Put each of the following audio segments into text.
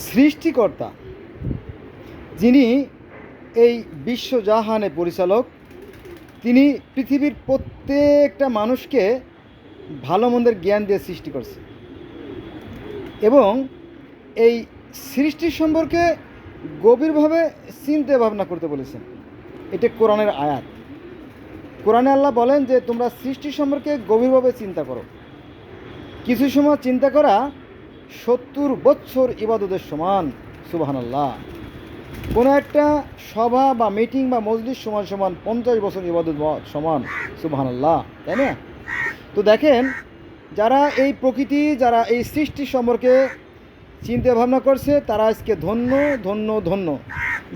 সৃষ্টিকর্তা যিনি এই বিশ্বজাহানের পরিচালক, তিনি পৃথিবীর প্রত্যেকটা মানুষকে ভালো মন্দের জ্ঞান দিয়ে সৃষ্টি করছে এবং এই সৃষ্টির সম্পর্কে গভীরভাবে চিন্তা ভাবনা করতে বলেছেন। এটা কোরআনের আয়াত। কোরআনে আল্লাহ বলেন যে তোমরা সৃষ্টি সম্পর্কে গভীরভাবে চিন্তা করো। কিছু সময় চিন্তা করা 70 বছর ইবাদতের সমান। সুবহানাল্লাহ। কোনো একটা সভা বা মিটিং বা মজলিস সমান সমান 50 বছর ইবাদত সমান। সুবহানাল্লাহ, তাই না? তো দেখেন, যারা এই প্রকৃতি, যারা এই সৃষ্টি সম্পর্কে চিন্তা ভাবনা করছে, তারা আজকে ধন্য ধন্য ধন্য।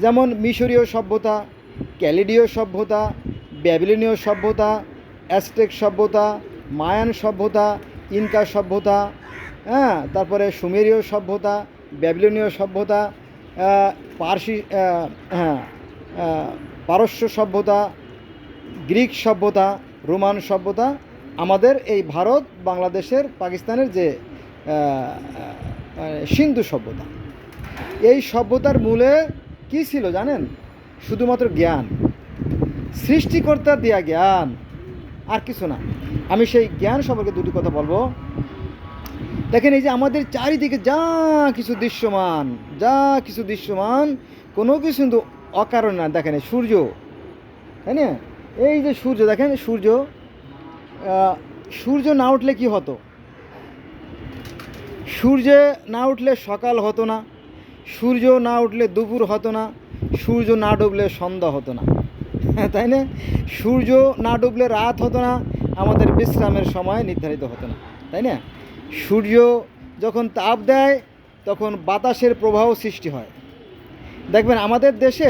যেমন মিশরীয় সভ্যতা, ক্যালিডীয় সভ্যতা, ব্যাবিলনীয় সভ্যতা, অ্যাজটেক সভ্যতা, মায়ান সভ্যতা, ইনকা সভ্যতা, তারপরে সুমেরীয় সভ্যতা, ব্যাবিলনীয় সভ্যতা, পারস্য সভ্যতা, গ্রিক সভ্যতা, রোমান সভ্যতা, আমাদের এই ভারত, বাংলাদেশের, পাকিস্তানের যে সিন্ধু সভ্যতা, এই সভ্যতার মূলে কী ছিল জানেন? শুধুমাত্র জ্ঞান, সৃষ্টিকর্তা দেয়া জ্ঞান, আর কিছু না। আমি সেই জ্ঞান সম্পর্কে দুটি কথা বলবো। দেখেন, এই যে আমাদের চারিদিকে যা কিছু দৃশ্যমান, কোনো কিছু কিন্তু অকারণ না। দেখেন সূর্য, তাই না? এই যে সূর্য, দেখেন সূর্য না উঠলে কি হতো? সূর্য না উঠলে সকাল হতো না, সূর্য না উঠলে দুপুর হতো না, সূর্য না ডুবলে সন্ধ্যা হতো না, তাই না? সূর্য না ডুবলে রাত হতো না, আমাদের বিশ্রামের সময় নির্ধারিত হতো না, তাই না? সূর্য যখন তাপ দেয় তখন বাতাসের প্রবাহ সৃষ্টি হয়। দেখবেন আমাদের দেশে,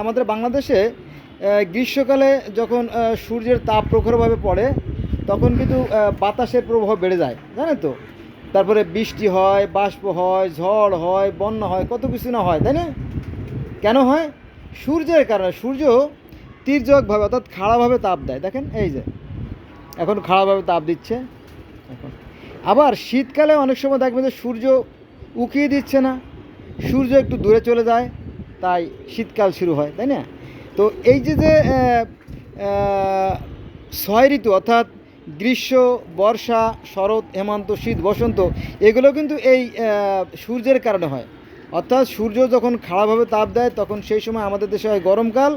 আমাদের বাংলাদেশে গ্রীষ্মকালে যখন সূর্যের তাপ প্রখরভাবে পড়ে, তখন কিন্তু বাতাসের প্রবাহ বেড়ে যায়, জানেন তো? তারপরে বৃষ্টি হয়, বাষ্প হয়, ঝড় হয়, বন্যা হয়, কত কিছু না হয়, তাই না? কেন হয়? সূর্যের কারণে। সূর্য তির্যকভাবে অর্থাৎ খাড়াভাবে তাপ দেয়। দেখেন এই যে এখন খাড়াভাবে তাপ দিচ্ছে এখন। আবার শীতকালে অনেক সময় দেখবেন যে সূর্য উকিয়ে দিচ্ছে না, সূর্য একটু দূরে চলে যায়, তাই শীতকাল শুরু হয়, তাই না? তো এই যে 6 ঋতু অর্থাৎ গ্রীষ্ম, বর্ষা, শরৎ, হেমন্ত, শীত, বসন্ত, এগুলো কিন্তু এই সূর্যের কারণে হয়। অর্থাৎ সূর্য যখন খাড়াভাবে তাপ দেয় তখন সেই সময় আমাদের দেশে হয় গরমকাল।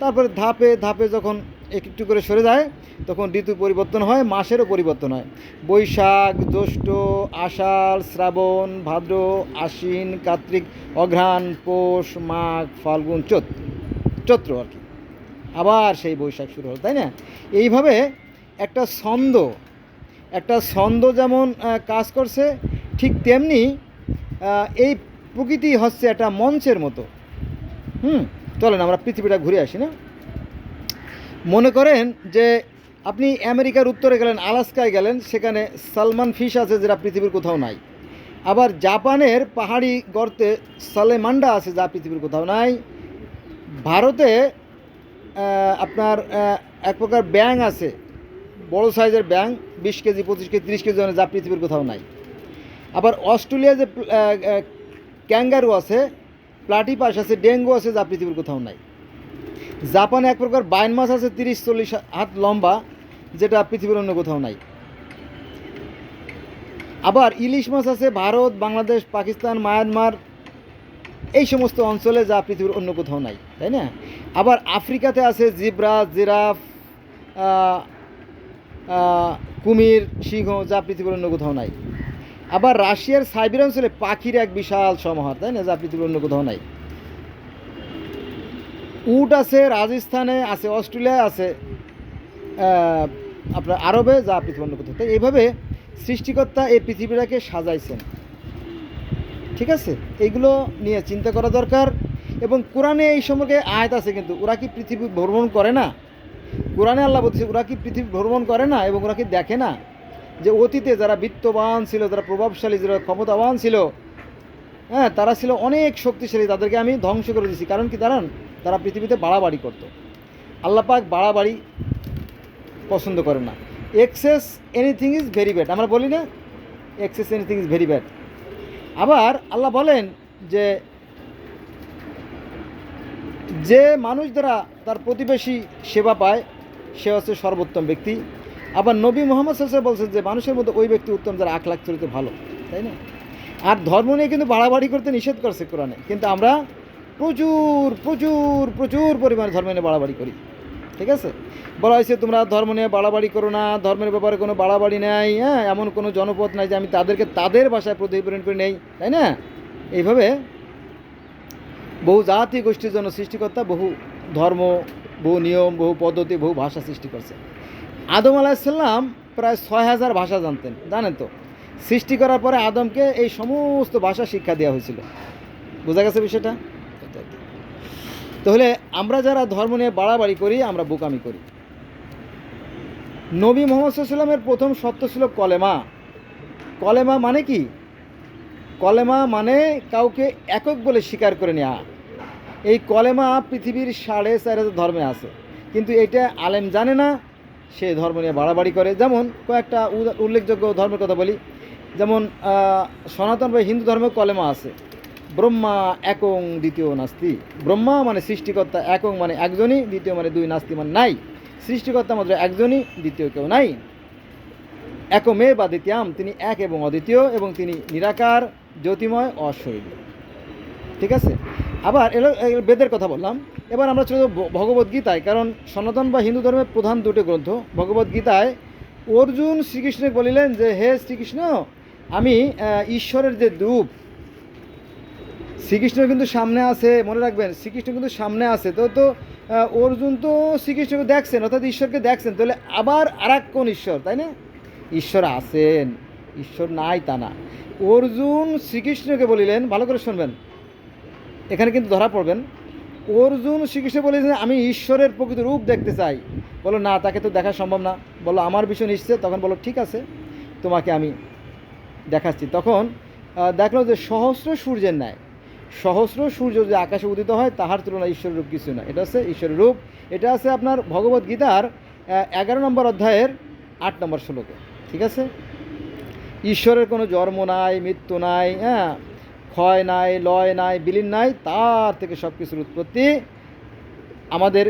তারপরে ধাপে ধাপে যখন একটু করে সরে যায় তখন ঋতু পরিবর্তন হয়, মাসেরও পরিবর্তন হয়। বৈশাখ, জ্যৈষ্ঠ, আষাঢ়, শ্রাবণ, ভাদ্র, আশ্বিন, কার্তিক, অঘ্রাণ, পৌষ, মাঘ, ফাল্গুন, চৈত্র আর কি। আবার সেই বৈশাখ শুরু হল, তাই না? এইভাবে একটা ছন্দ যেমন কাজ করছে, ঠিক তেমনি এই প্রকৃতি হচ্ছে একটা মঞ্চের মতো। চলেন আমরা পৃথিবীটা ঘুরে আসি না? মনে করেন যে আপনি আমেরিকার উত্তরে গেলেন, আলাস্কায় গেলেন, সেখানে সালমান ফিশ আছে যেটা পৃথিবীর কোথাও নাই। আবার জাপানের পাহাড়ি গর্তে সালেমান্ডা আছে যা পৃথিবীর কোথাও নাই। ভারতে আপনার এক প্রকার ব্যাঙ আছে, বড় সাইজের ব্যাঙ, 20 কেজি, 25 কেজি, 30 কেজি যা পৃথিবীর কোথাও নাই। আবার অস্ট্রেলিয়া যে ক্যাঙ্গারু আছে, প্লাটিপাস আছে, ডেঙ্গু আছে যা পৃথিবীর কোথাও নাই। জাপানে এক প্রকার বাইন মাছ আছে 30-40 হাত লম্বা, যেটা পৃথিবীর অন্য কোথাও নাই। আবার ইলিশ মাছ আছে ভারত, বাংলাদেশ, পাকিস্তান, মায়ানমার, এই সমস্ত অঞ্চলে যা পৃথিবীর অন্য কোথাও নাই, তাই না? আবার আফ্রিকাতে আছে জিব্রা, জিরাফ, কুমির, সিংহ, যা পৃথিবীর অন্য কোথাও নাই। আবার রাশিয়ার সাইবেরিয়া অঞ্চলে পাখির এক বিশাল সমাহার, তাই না, যা পৃথিবীর অন্য কোথাও নাই। উট আছে রাজস্থানে, আছে অস্ট্রেলিয়ায়, আছে আপনার আরবে, যা পৃথিবীর অন্য কোথাও। তাই এইভাবে সৃষ্টিকর্তা এই পৃথিবীটাকে সাজাইছেন, ঠিক আছে? এইগুলো নিয়ে চিন্তা করা দরকার। এবং কোরআনে এই সম্পর্কে আয়াত আছে, কিন্তু ওরা কি পৃথিবী ভ্রমণ করে না? কোরআনে আল্লাহ বলছে ওরা কি পৃথিবী ভ্রমণ করে না এবং ওরা কি দেখে না যে অতীতে যারা বিত্তবান ছিল, যারা প্রভাবশালী, যারা ক্ষমতাবান ছিল, তারা ছিল অনেক শক্তিশালী, তাদেরকে আমি ধ্বংস করে দিয়েছি। কারণ কি? তারা পৃথিবীতে বাড়াবাড়ি করতো। আল্লাহ পাক বাড়াবাড়ি পছন্দ করে না। Excess anything is very bad, আমরা বলি না? Excess anything is very bad. আবার আল্লাহ বলেন যে যে মানুষ দ্বারা তার প্রতিবেশী সেবা পায় সে হচ্ছে সর্বোত্তম ব্যক্তি। আবার নবী মুহাম্মদ সাল্লাল্লাহু আলাইহি ওয়াসাল্লাম বলছেন যে মানুষের মধ্যে ওই ব্যক্তি উত্তম যারা আখলাক চরিত্র ভালো, তাই না? আর ধর্ম নিয়ে কিন্তু বাড়াবাড়ি করতে নিষেধ করছে কোরআনে, কিন্তু আমরা প্রচুর প্রচুর প্রচুর পরিমাণে ধর্ম নিয়ে বাড়াবাড়ি করি। ঠিক আছে, বলা হয়েছে তোমরা ধর্ম নিয়ে বাড়াবাড়ি করো না, ধর্মের ব্যাপারে কোনো বাড়াবাড়ি নাই, হ্যাঁ, এমন কোনো জনপদ নাই যে আমি তাদেরকে তাদের ভাষায় প্রতিফলন করে নেই, তাই না? এইভাবে বহু জাতি গোষ্ঠীর জন্য সৃষ্টিকর্তা বহু ধর্ম, বহু নিয়ম, বহু পদ্ধতি, বহু ভাষা সৃষ্টি করছে। আদম আলাইসাল্লাম প্রায় 6000 ভাষা জানতেন, জানেন তো? সৃষ্টি করার পরে আদমকে এই সমস্ত ভাষা শিক্ষা দেওয়া হয়েছিল। বোঝা গেছে বিষয়টা? তাহলে আমরা যারা ধর্ম নিয়ে বাড়াবাড়ি করি আমরা বোকামি করি। নবী মুহাম্মদ সাল্লাল্লাহু আলাইহি ওয়াসাল্লামের প্রথম সত্য ছিল কলেমা। কলেমা মানে কি? কলেমা মানে কাউকে একক বলে স্বীকার করে নেওয়া। এই কলেমা পৃথিবীর 4.5 ধর্মে আছে, কিন্তু এটা আলেম জানে না, সে ধর্ম নিয়ে বাড়াবাড়ি করে। যেমন কয়েকটা উল্লেখযোগ্য ধর্মের কথা বলি। যেমন সনাতন বা হিন্দু ধর্মে কলেমা আছে, ব্রহ্মা একং দ্বিতীয় নাস্তি। ব্রহ্মা মানে সৃষ্টিকর্তা, একং মানে একজনই, দ্বিতীয় মানে দুই, নাস্তি মানে নাই। সৃষ্টিকর্তা মাত্র একজনই, দ্বিতীয় কেউ নাই। একমে বা দ্বিতীয়াম, তিনি এক এবং অদ্বিতীয়, এবং তিনি নিরাকার, জ্যোতিময়, অশরীরী। ঠিক আছে, আবার এলো বেদের কথা বললাম। এবার আমরা চলে যাব ভগবদ্গীতায়, কারণ সনাতন বা হিন্দু ধর্মের প্রধান দুটো গ্রন্থ। ভগবদ্গীতায় অর্জুন শ্রীকৃষ্ণকে বলিলেন যে হে শ্রীকৃষ্ণ, আমি ঈশ্বরের যে রূপ, শ্রীকৃষ্ণ কিন্তু সামনে আছে, মনে রাখবেন শ্রীকৃষ্ণ কিন্তু সামনে আছে। তো অর্জুন তো শ্রীকৃষ্ণকে দেখছেন, অর্থাৎ ঈশ্বরকে দেখছেন, তাহলে আবার আর এক কোন ঈশ্বর, তাই না? ঈশ্বর আছেন, ঈশ্বর নাই তা না। অর্জুন শ্রীকৃষ্ণকে বলিলেন, ভালো করে শুনবেন, এখানে কিন্তু ধরা পড়বেন। অর্জুন শ্রীকৃষ্ণ বলেছেন আমি ঈশ্বরের প্রকৃত রূপ দেখতে চাই। বলো না, তাকে তো দেখা সম্ভব না। বলো আমার বিষয় নিশ্চয়। তখন বলো ঠিক আছে, তোমাকে আমি দেখাচ্ছি। তখন দেখলো যে সহস্র সূর্যের ন্যায়, সহস্র সূর্য যে আকাশে উদিত হয় তাহার তুলনায় ঈশ্বরের রূপ কিছু না। এটা হচ্ছে ঈশ্বরের রূপ। এটা আছে আপনার ভগবদ্গীতার 11 নম্বর অধ্যায়ের 8 নম্বর শ্লোকে। ঠিক আছে, ঈশ্বরের কোনো জন্ম নাই, মৃত্যু নাই, হ্যাঁ, ক্ষয় নাই, লয় নাই, বিলীন নাই, তার থেকে সব কিছুর উৎপত্তি। আমাদের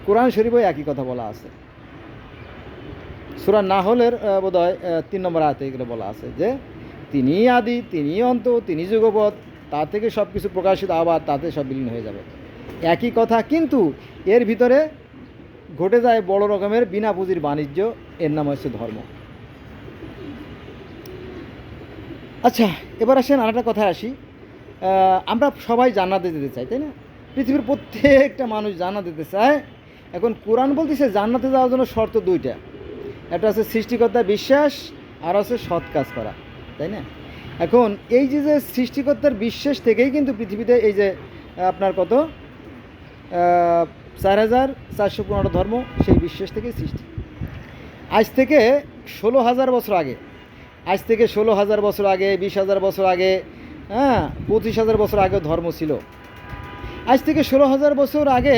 কোরআন শরীফে একই কথা বলা আছে। সূরা নাহলের বোধহয় 3 নম্বর আয়াতে এগুলো বলা আছে যে তিনি আদি, তিনি অন্ত, তিনি যুগপৎ, তার থেকে সব কিছু প্রকাশিত, আবার তাতে সব বিলীন হয়ে যাবে। একই কথা, কিন্তু এর ভিতরে ঘটে যায় বড় রকমের বিনা পুঁজির বাণিজ্য। এর নাম হচ্ছে ধর্ম। আচ্ছা, এবার আসেন আরেকটা কথায় আসি। আমরা সবাই জান্নাতে যেতে চাই, তাই না? পৃথিবীর প্রত্যেকটা মানুষ জান্নাতে যেতে চায়। এখন কোরআন বলতেছে জান্নাতে যাওয়ার জন্য শর্ত 2টা। একটা হচ্ছে সৃষ্টিকর্তার বিশ্বাস, আর হচ্ছে সৎ কাজ করা, তাই না? এখন এই যে সৃষ্টিকর্তার বিশ্বাস থেকেই কিন্তু পৃথিবীতে এই যে আপনার কত 4415 ধর্ম, সেই বিশ্বাস থেকেই সৃষ্টি। আজ থেকে 16,000 বছর আগে, আজ থেকে 16,000 বছর আগে, 20,000 বছর আগে, হ্যাঁ, 25,000 বছর আগেও ধর্ম ছিল। আজ থেকে 16,000 বছর আগে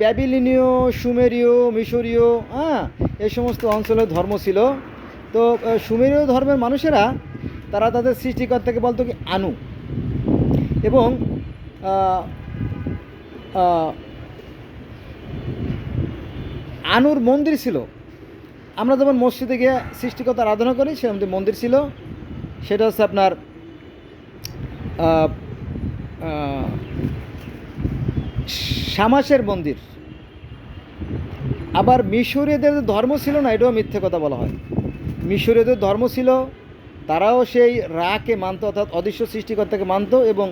ব্যাবিলনীয়, সুমেরীয়, মিশরীয়, হ্যাঁ, এই সমস্ত অঞ্চলে ধর্ম ছিল। তো সুমেরীয় ধর্মের মানুষেরা তারা তাদের সৃষ্টিকর্তাকে বলতো কি আনু, এবং আনুর মন্দির ছিল। আমরা যেমন মসজিদে গিয়ে সৃষ্টিকর্তা আরাধনা করি, সেরকম মন্দির ছিল। সেটা হচ্ছে আপনার শামাসের মন্দির। আবার মিশরীয়দের ধর্ম ছিল না, এটাও মিথ্যে কথা বলা হয়। মিশরীয়দের ধর্ম ছিল, তারাও সেই রাকে মানত, অর্থাৎ অদৃশ্য সৃষ্টিকর্তাকে মানত, এবং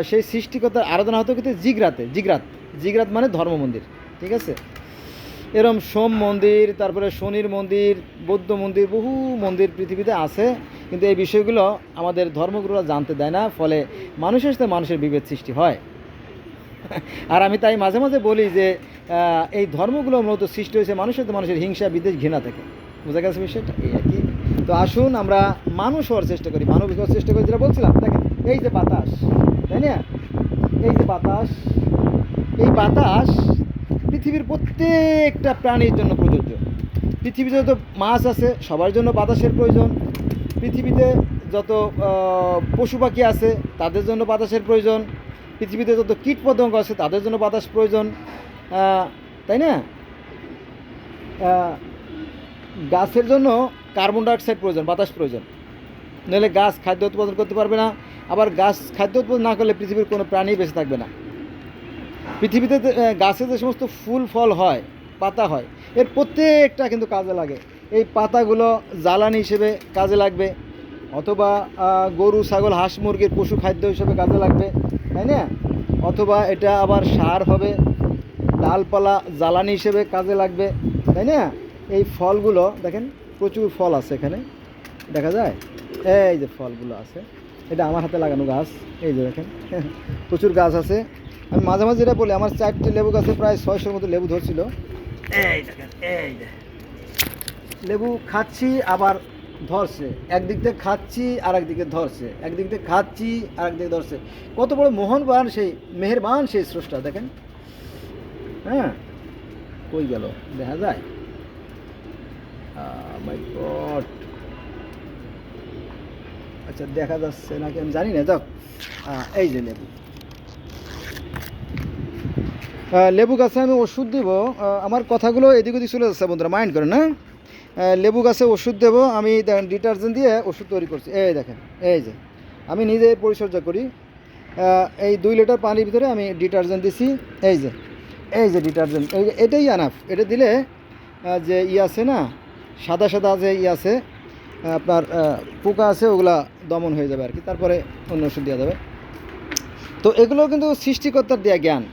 সেই সৃষ্টিকর্তার আরাধনা হতো কিন্তু জিগরাতে। জিগরাত মানে ধর্ম মন্দির। ঠিক আছে, এরম সোম মন্দির, তারপরে শনির মন্দির, বৌদ্ধ মন্দির, বহু মন্দির পৃথিবীতে আছে, কিন্তু এই বিষয়গুলো আমাদের ধর্মগুরুরা জানতে দেয় না, ফলে মানুষের সাথে মানুষের বিভেদ সৃষ্টি হয়। আর আমি তাই মাঝে মাঝে বলি যে এই ধর্মগুলো মূলত সৃষ্টি হয়েছে মানুষের সাথে মানুষের হিংসা, বিদ্বেষ, ঘৃণা থেকে। বোঝা গেছে বিষয়টা? এই আর কি। তো আসুন আমরা মানুষ হওয়ার চেষ্টা করি, মানবিক হওয়ার চেষ্টা করি। যেটা বলছিলাম, দেখেন এই যে বাতাস, তাই না? এই যে বাতাস, এই বাতাস পৃথিবীর প্রত্যেকটা প্রাণীর জন্য প্রযোজ্য। পৃথিবীতে যত মাছ আছে সবার জন্য বাতাসের প্রয়োজন। পৃথিবীতে যত পশু পাখি আছে তাদের জন্য বাতাসের প্রয়োজন, পৃথিবীতে যত কীট পতঙ্গ আছে তাদের জন্য বাতাস প্রয়োজন, তাই না? গাছের জন্য কার্বন ডাইঅক্সাইড প্রয়োজন, বাতাস প্রয়োজন, নইলে গাছ খাদ্য উৎপাদন করতে পারবে না। আবার গাছ খাদ্য উৎপাদন না করলে পৃথিবীর কোনো প্রাণী বেঁচে থাকবে না। পৃথিবীতে গাছে যে সমস্ত ফুল ফল হয়, পাতা হয়, এর প্রত্যেকটা কিন্তু কাজে লাগে। এই পাতাগুলো জ্বালানি হিসেবে কাজে লাগবে, অথবা গরু ছাগল হাঁস মুরগির পশু খাদ্য হিসেবে কাজে লাগবে, তাই না? অথবা এটা আবার সার হবে, ডালপালা জ্বালানি হিসেবে কাজে লাগবে, তাই না? এই ফলগুলো দেখেন, প্রচুর ফল আছে এখানে, দেখা যায় এই যে ফলগুলো আছে, এটা আমার হাতে লাগানো গাছ, এই যে দেখেন প্রচুর গাছ আছে। আমি মাঝে মাঝে এটা বলি, আমার 4টে লেবু গাছে প্রায় 600-র মতো লেবু ধরছিল। এই দেখেন, এই যে লেবু খাচ্ছি আবার ধরছে, একদিক থেকে খাচ্ছি আর একদিকে ধরছে, একদিক থেকে খাচ্ছি আর একদিকে ধরছে। কত বড় মোহনবান সেই মেহেরবান সেই স্রষ্টা দেখেন। হ্যাঁ, কই গেল দেখা যায়? মাই গড, আচ্ছা দেখা যাচ্ছে নাকি আমি জানি না। যাক, এই যে লেবু, লেবু গাছে আমি ওষুধ দেবো। আমার কথাগুলো এদিক ওদিক চলে যাচ্ছে বন্ধুরা, মাইন্ড করেন না। লেবু গাছে ওষুধ দেবো আমি, ডিটারজেন্ট দিয়ে ওষুধ তৈরি করছি। এই দেখেন, এই যে আমি নিজে পরিচর্যা করি। এই 2 লিটার পানির ভিতরে আমি ডিটারজেন্ট দিছি। এই যে ডিটারজেন্ট, এটাই আনাফ। এটা দিলে যে আছে না, সাদা সাদা যে আছে আপনার পোকা আছে, ওগুলা দমন হয়ে যাবে আর কি। তারপরে অন্য ওষুধ দেওয়া যাবে। তো এগুলো কিন্তু সৃষ্টিকর্তার দেওয়া জ্ঞান।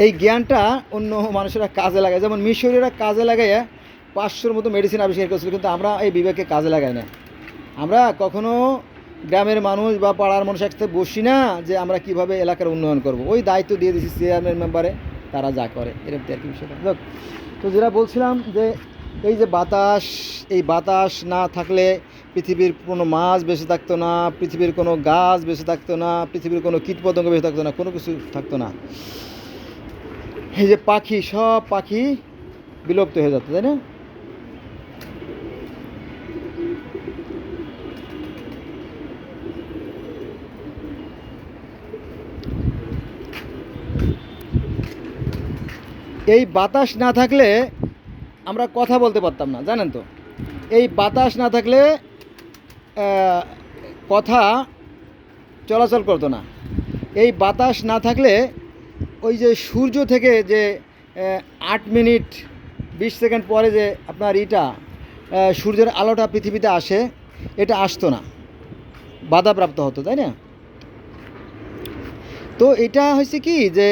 এই জ্ঞানটা অন্য মানুষেরা কাজে লাগায়, যেমন মিশরীয়রা কাজে লাগাইয়া 500-র মতো মেডিসিন আবিষ্কার করেছিল, কিন্তু আমরা এই বিবেককে কাজে লাগাই না। আমরা কখনো গ্রামের মানুষ বা পাড়ার মানুষ একসাথে বসি না যে আমরা কিভাবে এলাকার উন্নয়ন করব। ওই দায়িত্ব দিয়ে দিচ্ছি চেয়ারম্যান মেম্বারে, তারা যা করে এরকম আর কি বিষয়টা। যাক, তো যেটা বলছিলাম যে এই যে বাতাস, এই বাতাস না থাকলে পৃথিবীর কোনো মাছ বেঁচে থাকতো না, পৃথিবীর কোনো গাছ বেঁচে থাকতো না, পৃথিবীর কোনো কীটপতঙ্গ বেঁচে থাকতো না, কোনো কিছু থাকতো না। এই যে পাখি, সব পাখি বিলুপ্ত হয়ে যেত, তাই না? এই বাতাস না থাকলে আমরা কথা বলতে পারতাম না, জানেন তো। এই বাতাস না থাকলে কথা চলাচল করতো না। এই বাতাস না থাকলে ওই যে সূর্য থেকে যে 8 মিনিট 20 সেকেন্ড পরে যে আপনার সূর্যের আলোটা পৃথিবীতে আসে, এটা আসতো না, বাধাপ্রাপ্ত হতো, তাই না? তো এটা হয়েছে কি যে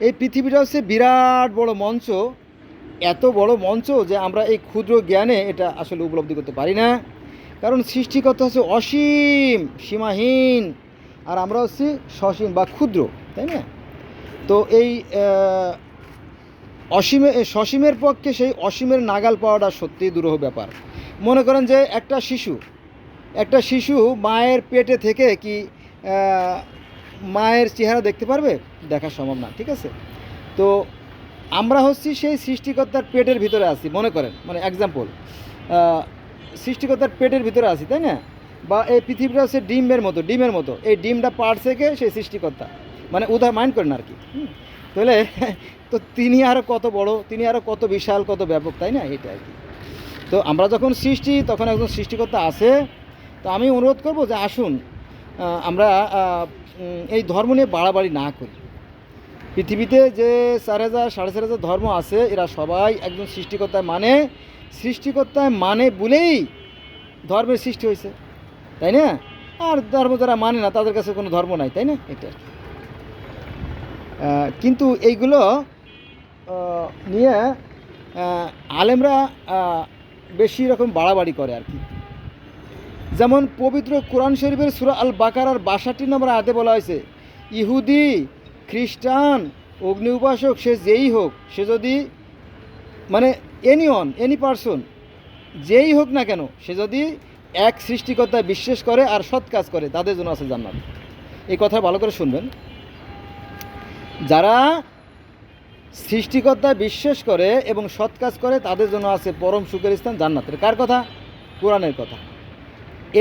এই পৃথিবীটা হচ্ছে বিরাট বড় মঞ্চ, এত বড় মঞ্চ যে আমরা এই ক্ষুদ্র জ্ঞানে এটা আসলে উপলব্ধি করতে পারি না। কারণ সৃষ্টিকর্তা হচ্ছে অসীম, সীমাহীন, আর আমরা হচ্ছি সসীম বা ক্ষুদ্র, তাই না? তো এই সসীমের পক্ষে সেই অসীমের নাগাল পাওয়াটা সত্যিই দুরূহ ব্যাপার। মনে করেন যে একটা শিশু মায়ের পেটে থেকে কি মায়ের চেহারা দেখতে পারবে? দেখা সম্ভব না, ঠিক আছে? তো আমরা হচ্ছি সেই সৃষ্টিকর্তার পেটের ভিতরে আছি, মনে করেন, মানে এক্সাম্পল, সৃষ্টিকর্তার পেটের ভিতরে আছি, তাই না? বা এই পৃথিবীটা হচ্ছে ডিমের মতো, এই ডিমটা পাড়ছে কে? সেই সৃষ্টিকর্তা, মানে মাইন্ড করেন আর কি। তাহলে তো তিনি আরও কত বড়, তিনি আরও কত বিশাল, কত ব্যাপক, তাই না? এটা আর কি। তো আমরা যখন সৃষ্টি, তখন একজন সৃষ্টিকর্তা আছে। তো আমি অনুরোধ করব যে আসুন আমরা এই ধর্ম নিয়ে বাড়াবাড়ি না করি। পৃথিবীতে যে 4000 4500 ধর্ম আছে, এরা সবাই একজন সৃষ্টিকর্তায় মানে বলেই ধর্মের সৃষ্টি হয়েছে, তাই না? আর ধর্ম যারা মানে না, তাদের কাছে কোনো ধর্ম নাই, তাই না? এটা কিন্তু এইগুলো নিয়ে আলেমরা বেশি রকম বাড়াবাড়ি করে আর কি। যেমন পবিত্র কোরআন শরীফের সূরা আল বাকারার 62 নম্বর আয়াতে বলা হয়েছে, ইহুদি, খ্রিস্টান, অগ্নি উপাসক, সে যেই হোক, সে যদি মানে এনি পারসন যেই হোক না কেন, সে যদি এক সৃষ্টিকর্তায় বিশ্বাস করে আর সৎ কাজ করে, তাদের জন্য আছে জান্নাত। এই কথা ভালো করে শুনবেন। যারা সৃষ্টিকর্তায় বিশ্বাস করে এবং সৎ কাজ করে, তাদের জন্য আছে পরম সুখের স্থান, জান্নাতের। কার কথা? কোরআনের কথা।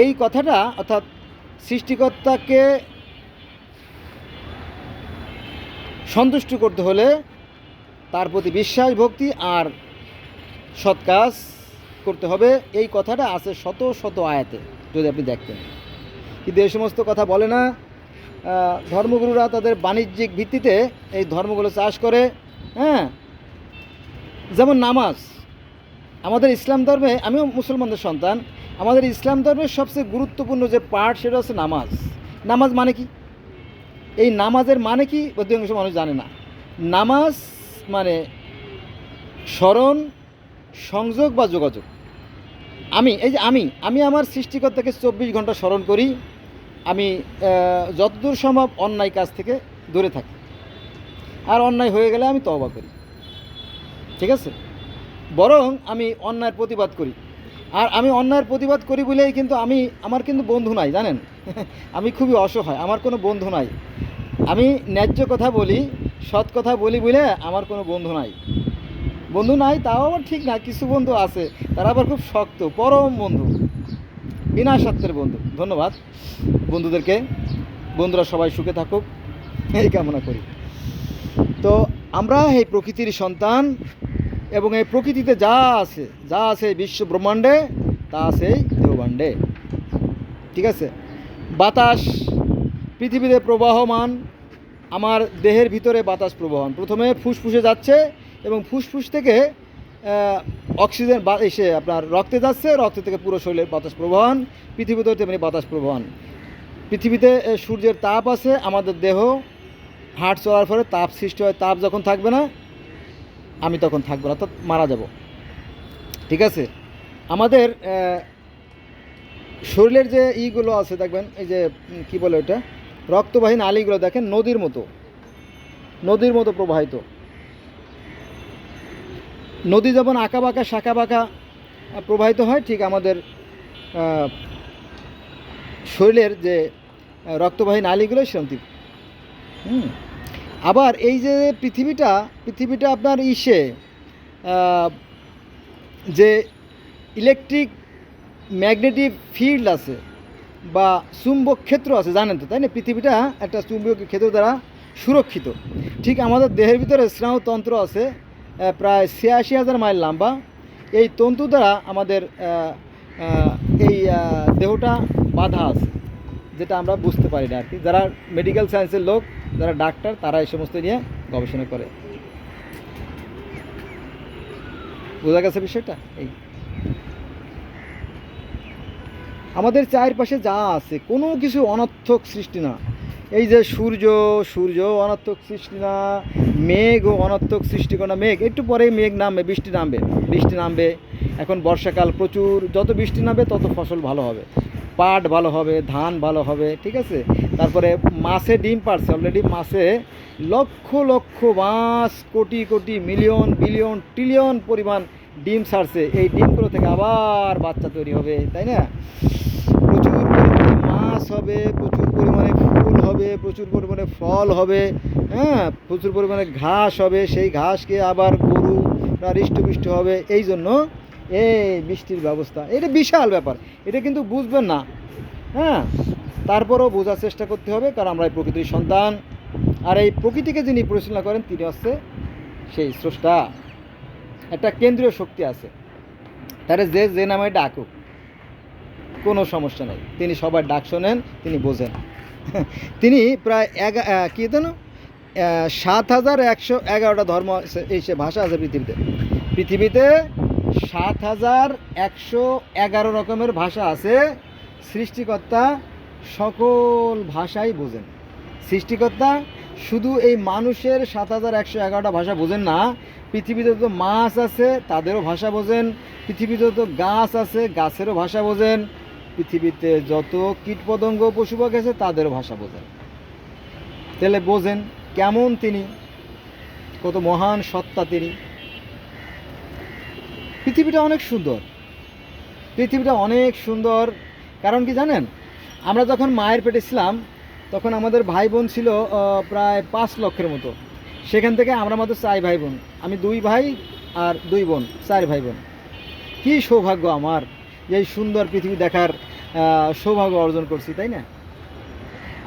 এই কথাটা অর্থাৎ সৃষ্টিকর্তাকে সন্তুষ্ট করতে হলে তার প্রতি বিশ্বাস ভক্তি আর সৎ কাজ করতে হবে, এই কথাটা আছে শত শত আয়াতে যদি আপনি দেখতেন। কিন্তু এই সমস্ত কথা বলে না। ধর্মগুরুরা তাদের বাণিজ্যিক ভিত্তিতে এই ধর্মগুলো চাষ করে। হ্যাঁ, যেমন নামাজ। আমাদের ইসলাম ধর্মে, আমিও মুসলমানদের সন্তান, আমাদের ইসলাম ধর্মের সবচেয়ে গুরুত্বপূর্ণ যে পার্ট সেটা হচ্ছে নামাজ। নামাজ মানে কি? এই নামাজের মানে কি অধিকাংশ মানুষ জানে না। নামাজ মানে স্মরণ, সংযোগ বা যোগাযোগ। আমি আমার সৃষ্টিকর্তাকে 24 ঘন্টা স্মরণ করি। আমি যতদূর সম্ভব অন্যায় কাজ থেকে দূরে থাকি, আর অন্যায় হয়ে গেলে আমি তওবা করি, ঠিক আছে? বরং আমি অন্যায়ের প্রতিবাদ করি। আর আমি অন্যায়ের প্রতিবাদ করি বলেই কিন্তু আমার কিন্তু বন্ধু নাই, জানেন। আমি খুবই অসহায়, আমার কোনো বন্ধু নাই। আমি ন্যায্য কথা বলি, সৎ কথা বলি বলে আমার কোনো বন্ধু নাই। বন্ধু নাই তাও আবার ঠিক না, কিছু বন্ধু আছে, তারা আবার খুব শক্ত, পরম বন্ধু, বিনা স্বার্থের বন্ধু। ধন্যবাদ বন্ধুদেরকে। বন্ধুরা সবাই সুখে থাকুক এই কামনা করি। তো আমরা এই প্রকৃতির সন্তান, এবং এই প্রকৃতিতে যা আছে বিশ্ব ব্রহ্মাণ্ডে তা আছে এই দেহভাণ্ডে, ঠিক আছে? বাতাস পৃথিবীতে প্রবাহমান, আমার দেহের ভিতরে বাতাস প্রবাহমান। প্রথমে ফুসফুসে যাচ্ছে এবং ফুসফুস থেকে অক্সিজেন এসে আপনার রক্তে যাচ্ছে, রক্ত থেকে পুরো শরীরে বাতাস প্রবাহন। পৃথিবীতেও তেমনি বাতাস প্রবাহন। পৃথিবীতে সূর্যের তাপ আছে, আমাদের দেহ হার্ট চলার ফলে তাপ সৃষ্টি হয়। তাপ যখন থাকবে না, আমি তখন থাকবো না, অর্থাৎ মারা যাব, ঠিক আছে? আমাদের শরীরের যে ইগুলো আছে দেখবেন, এই যে কি বলে ওটা, রক্তবাহী নালীগুলো দেখেন নদীর মতো প্রবাহিত। নদী যেমন আঁকা বাঁকা শাখা বাঁকা প্রবাহিত হয়, ঠিক আমাদের শরীরের যে রক্তবাহী নালীগুলো সেরকম। আবার এই যে পৃথিবীটা আপনার যে ইলেকট্রিক ম্যাগনেটিক ফিল্ড আছে বা চুম্বক ক্ষেত্র আছে, জানেন তো, তাই না? পৃথিবীটা একটা চুম্বক ক্ষেত্র দ্বারা সুরক্ষিত। ঠিক আমাদের দেহের ভিতরে স্নায়ুতন্ত্র আছে প্রায় 86,000 মাইল লম্বা। এই তন্তু দ্বারা আমাদের এই দেহটা বাঁধা আছে, যেটা আমরা বুঝতে পারি না আর কি। যারা মেডিকেল সায়েন্সের লোক, যারা ডাক্তার, তারা এই সমস্ত নিয়ে গবেষণা করে। বোঝা গেছে বিষয়টা? এই আমাদের চারপাশে যা আছে কোনো কিছু অনর্থক সৃষ্টি না। এই যে সূর্য অনর্থক সৃষ্টি না, মেঘও অনর্থক সৃষ্টি করে না। মেঘ একটু পরেই মেঘ নামবে, বৃষ্টি নামবে। এখন বর্ষাকাল, প্রচুর, যত বৃষ্টি নামবে তত ফসল ভালো হবে, পাট ভালো হবে, ধান ভালো হবে, ঠিক আছে? তারপরে মাছে ডিম পাড়ছে, অলরেডি মাছে লক্ষ লক্ষ মাছ, crore crore, million billion trillion পরিমাণ ডিম ছাড়ছে। এই ডিমগুলো থেকে আবার বাচ্চা তৈরি হবে, তাই না? প্রচুর পরিমাণে মাছ হবে, প্রচুর পরিমাণে ফুল হবে, প্রচুর পরিমাণে ফল হবে, হ্যাঁ, প্রচুর পরিমাণে ঘাস হবে। সেই ঘাসকে আবার গরুরা হৃষ্টপুষ্ট হবে। এই জন্য এই বৃষ্টির ব্যবস্থা, এটা বিশাল ব্যাপার। এটা কিন্তু বুঝবেন না, হ্যাঁ, তারপরও বোঝার চেষ্টা করতে হবে, কারণ আমরা এই প্রকৃতির সন্তান। আর এই প্রকৃতিকে যিনি পরিচালনা করেন তিনি হচ্ছে সেই স্রষ্টা। একটা কেন্দ্রীয় শক্তি আছে, তারা যে নামে ডাকুক কোনো সমস্যা নেই, তিনি সবার ডাক শোনেন, তিনি বোঝেন। তিনি প্রায় 7,111টা ধর্ম এই সে ভাষা আছে পৃথিবীতে 7,111 রকমের ভাষা আছে। সৃষ্টিকর্তা সকল ভাষাই বোঝেন। সৃষ্টিকর্তা শুধু এই মানুষের 7,111টা ভাষা বোঝেন না, পৃথিবীতে যত মাছ আছে তাদেরও ভাষা বোঝেন, পৃথিবীতে যত গাছ আছে গাছেরও ভাষা বোঝেন, পৃথিবীতে যত কীটপতঙ্গ পশুপাখি আছে তাদেরও ভাষা বোঝেন। তাহলে বোঝেন কেমন তিনি, কত মহান সত্তা তিনি। পৃথিবীটা অনেক সুন্দর। কারণ কি জানেন, আমরা যখন মায়ের পেটে ছিলাম তখন আমাদের ভাই বোন ছিল প্রায় 5 লক্ষের মতো। সেখান থেকে আমরা মাত্র 4 ভাই বোন, আমি 2 ভাই আর 2 বোন, 4 ভাই বোন। কী সৌভাগ্য আমার এই সুন্দর পৃথিবী দেখার, সৌভাগ্য অর্জন করছি, তাই না?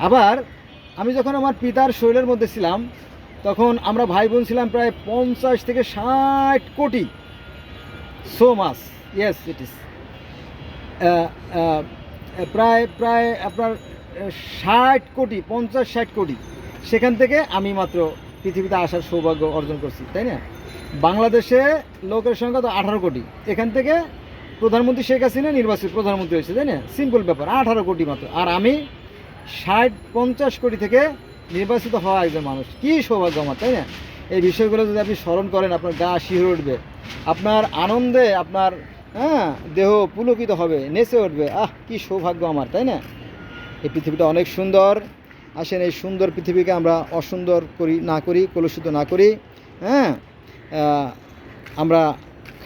আবার আমি যখন আমার পিতার শরীরের মধ্যে ছিলাম, তখন আমরা ভাই বোন ছিলাম প্রায় 50 থেকে 60 কোটি। সো মাস, ইয়েস ইট ইস, প্রায় প্রায় আপনার 60 কোটি, 50-60 কোটি। সেখান থেকে আমি মাত্র পৃথিবীতে আসার সৌভাগ্য অর্জন করছি, তাই না? বাংলাদেশে লোকের সংখ্যা তো 18 কোটি। এখান থেকে প্রধানমন্ত্রী শেখ হাসিনা নির্বাচিত প্রধানমন্ত্রী হয়েছে, তাই না? সিম্পল ব্যাপার, 18 কোটি মাত্র। আর আমি 50 কোটি থেকে নির্বাচিত হওয়া একজন মানুষ। কী সৌভাগ্য আমার, তাই না? এই বিষয়গুলো যদি আপনি স্মরণ করেন, আপনার গা শিহরে উঠবে, আপনার আনন্দে আপনার দেহ পুলকিত হবে, নেচে উঠবে। কি সৌভাগ্য আমার, তাই না? এই পৃথিবীটা অনেক সুন্দর। আসেন, এই সুন্দর পৃথিবীকে আমরা অসুন্দর না করি, কলুষিত না করি। আমরা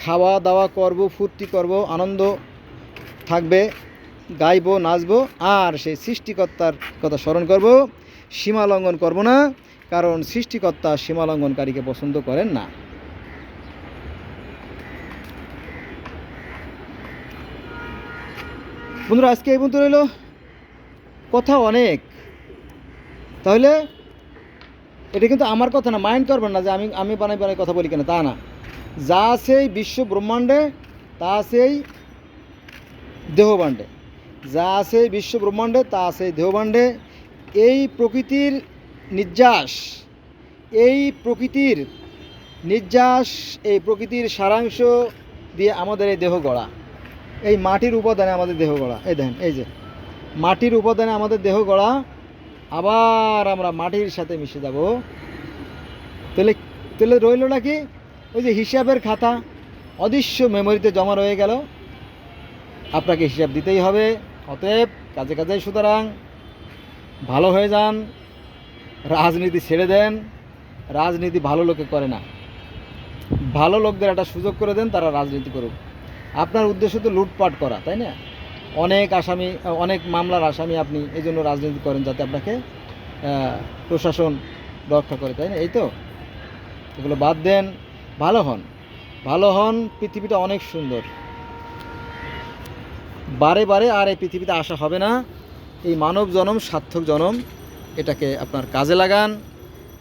খাওয়া দাওয়া করব, ফুর্তি করব, আনন্দ থাকবে, গাইব, নাচব, আর সেই সৃষ্টিকর্তার কথা স্মরণ করব। সীমা লঙ্ঘন করব না, কারণ সৃষ্টিকর্তা সীমা লঙ্ঘনকারীকে পছন্দ করেন না। বন্ধুরা, আজকে এই পর্যন্ত রইল, কথা অনেক। তাহলে এটা কিন্তু আমার কথা না, মাইন্ড করবেন না যে আমি বানাই কথা বলি কেন, তা না। যা আছে এই বিশ্ব ব্রহ্মাণ্ডে, তা আছে এই দেহভাণ্ডে। যা আছে এই বিশ্ব ব্রহ্মাণ্ডে, তা আছে এই দেহভাণ্ডে। এই প্রকৃতির নির্যাস, এই প্রকৃতির সারাংশ দিয়ে আমাদের এই দেহ গড়া। এই মাটির উপাদানে আমাদের দেহ গড়া। এই দেখেন, এই যে মাটির উপাদানে আমাদের দেহ গড়া। আবার আমরা মাটির সাথে মিশে যাব। তাহলে রইল নাকি ওই যে হিসাবের খাতা অদৃশ্য মেমোরিতে জমা রয়ে গেল। আপনাকে হিসাব দিতেই হবে। অতএব কাজে কাজে সুতরাং ভালো হয়ে যান, রাজনীতি ছেড়ে দেন। রাজনীতি ভালো লোকে করে না, ভালো লোকদের একটা সুযোগ করে দেন, তারা রাজনীতি করুক। আপনার উদ্দেশ্য তো লুটপাট করা, তাই না? অনেক মামলার আসামি আপনি, এই জন্য রাজনীতি করেন, যাতে আপনাকে প্রশাসন রক্ষা করে, তাই না? এই তো, এগুলো বাদ দেন, ভালো হন। পৃথিবীটা অনেক সুন্দর। বারে বারে আর এই পৃথিবীতে আসা হবে না। এই মানব জনম সার্থক জনম, এটাকে আপনার কাজে লাগান।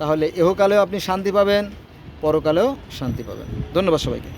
তাহলে ইহকালেও আপনি শান্তি পাবেন, পরকালেও শান্তি পাবেন। ধন্যবাদ সবাইকে।